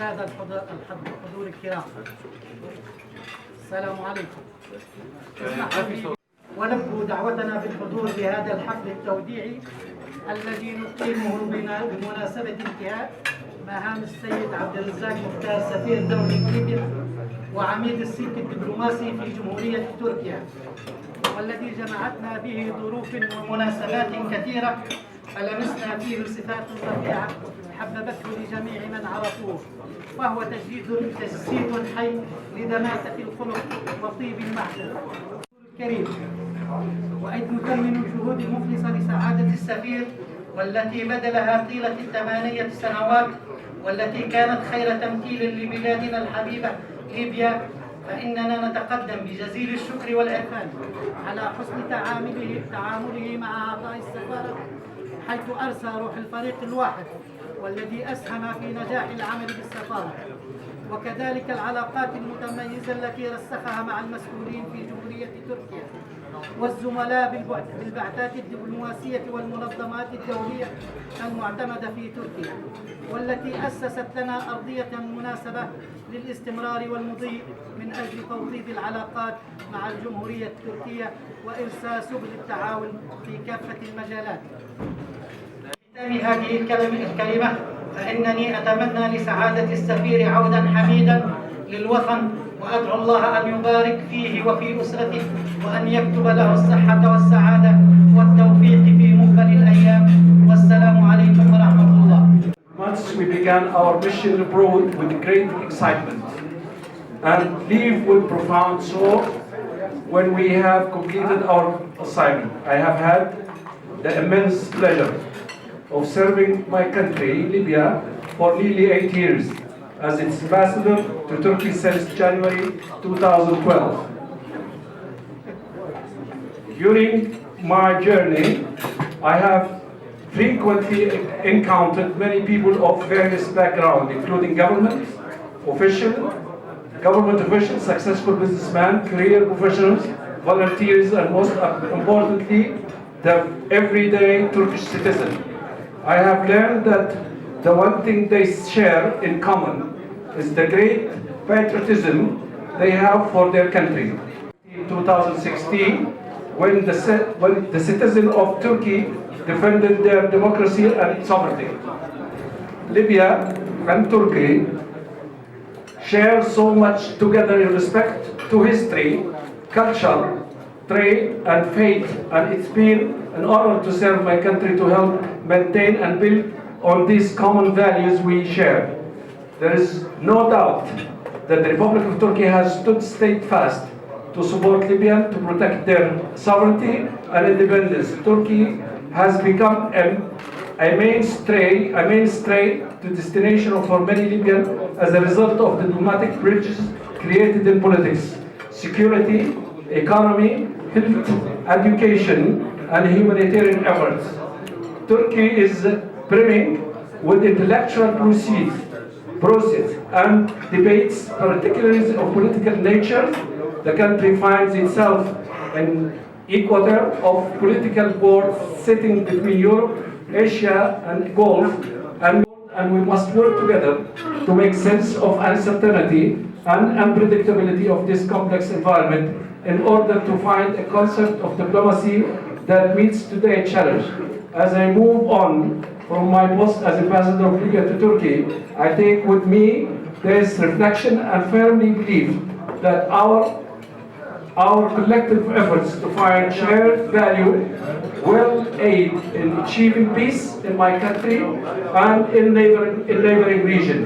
السادة الحضور الكرام، السلام عليكم. ونبدو دعوتنا بالحضور لهذا الحفل التوديعي الذي نقيمه بمناسبة انتهاء مهام السيد عبد الرزاق مختار سفير دولة ليبيا وعميد السلك الدبلوماسي في جمهورية تركيا، والذي جمعتنا به ظروف ومناسبات كثيرة فلمسنا فيه صفات رفيعة حببته لجميع من عرفوه، وهو تجسيد حي لدماثة الخلق وطيب المعشر الكريم. وإذ نكمل الجهود المخلصة لسعادة السفير والتي بذلها طيلة 8 سنوات، والتي كانت خير تمثيل لبلادنا الحبيبة ليبيا، فإننا نتقدم بجزيل الشكر والعرفان على حسن تعامله مع أعضاء السفارة، حيث أرسى روح الفريق الواحد والذي أسهم في نجاح العمل بالسفارة، وكذلك العلاقات المتميزة التي رسخها مع المسؤولين في جمهورية تركيا والزملاء بالبعثات الدبلوماسية والمنظمات الدولية المعتمدة في تركيا، والتي أسست لنا أرضية مناسبة للاستمرار والمضي من أجل توطيد العلاقات مع الجمهورية التركية وإرساء سبل التعاون في كافة المجالات. في هذه الكلمة فإنني أتمنى لسعادة السفير عودا حميدا للوطن، وأدعو الله أن يبارك فيه وفي أسرته، وأن يكتب له الصحة والسعادة والتوفيق في مقبل الأيام. والسلام عليكم ورحمة الله. Once we began our mission abroad with great excitement and leave with profound sorrow when we have completed our assignment. I have had the immense pleasure of serving my country, Libya, for nearly 8 years as its ambassador to Turkey since January 2012. During my journey, I have frequently encountered many people of various backgrounds, including government officials, successful businessmen, career professionals, volunteers, and most importantly, the everyday Turkish citizen. I have learned that the one thing they share in common is the great patriotism they have for their country. In 2016, when the citizens of Turkey defended their democracy and sovereignty. Libya and Turkey share so much together in respect to history, culture, trade, and faith, and it's been an honor to serve my country to help maintain and build on these common values we share. There is no doubt that the Republic of Turkey has stood steadfast to support Libya to protect their sovereignty and independence. Turkey has become a mainstay to destination for many Libyans as a result of the diplomatic bridges created in politics, security, economy, health, education, and humanitarian efforts. Turkey is brimming with intellectual process and debates, particularly of political nature. The country finds itself in equator of political board sitting between Europe, Asia, and Gulf, and we must work together to make sense of uncertainty and unpredictability of this complex environment in order to find a concept of diplomacy that meets today's challenge. As I move on from my post as ambassador of Libya to Turkey, I take with me this reflection and firmly believe that our collective efforts to find shared value will aid in achieving peace in my country and in neighboring region.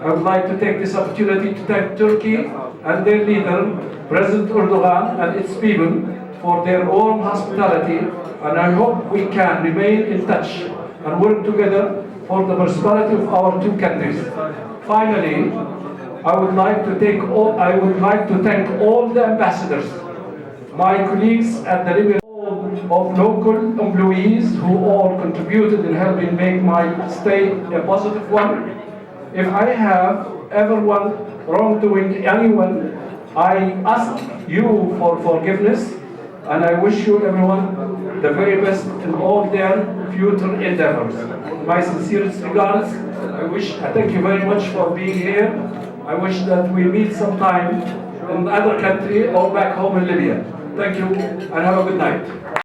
I would like to take this opportunity to thank Turkey and their leader, President Erdogan, and its people for their warm hospitality, and I hope we can remain in touch and work together for the prosperity of our two countries. Finally, I would like to thank all the ambassadors, my colleagues at the Libyan, of local employees who all contributed in helping make my stay a positive one. If I have ever wrongdoing anyone, I ask you for forgiveness, and I wish you everyone the very best in all their future endeavors. my sincerest regards. I thank you very much for being here. I wish that we meet sometime in another country or back home in Libya. Thank you and have a good night.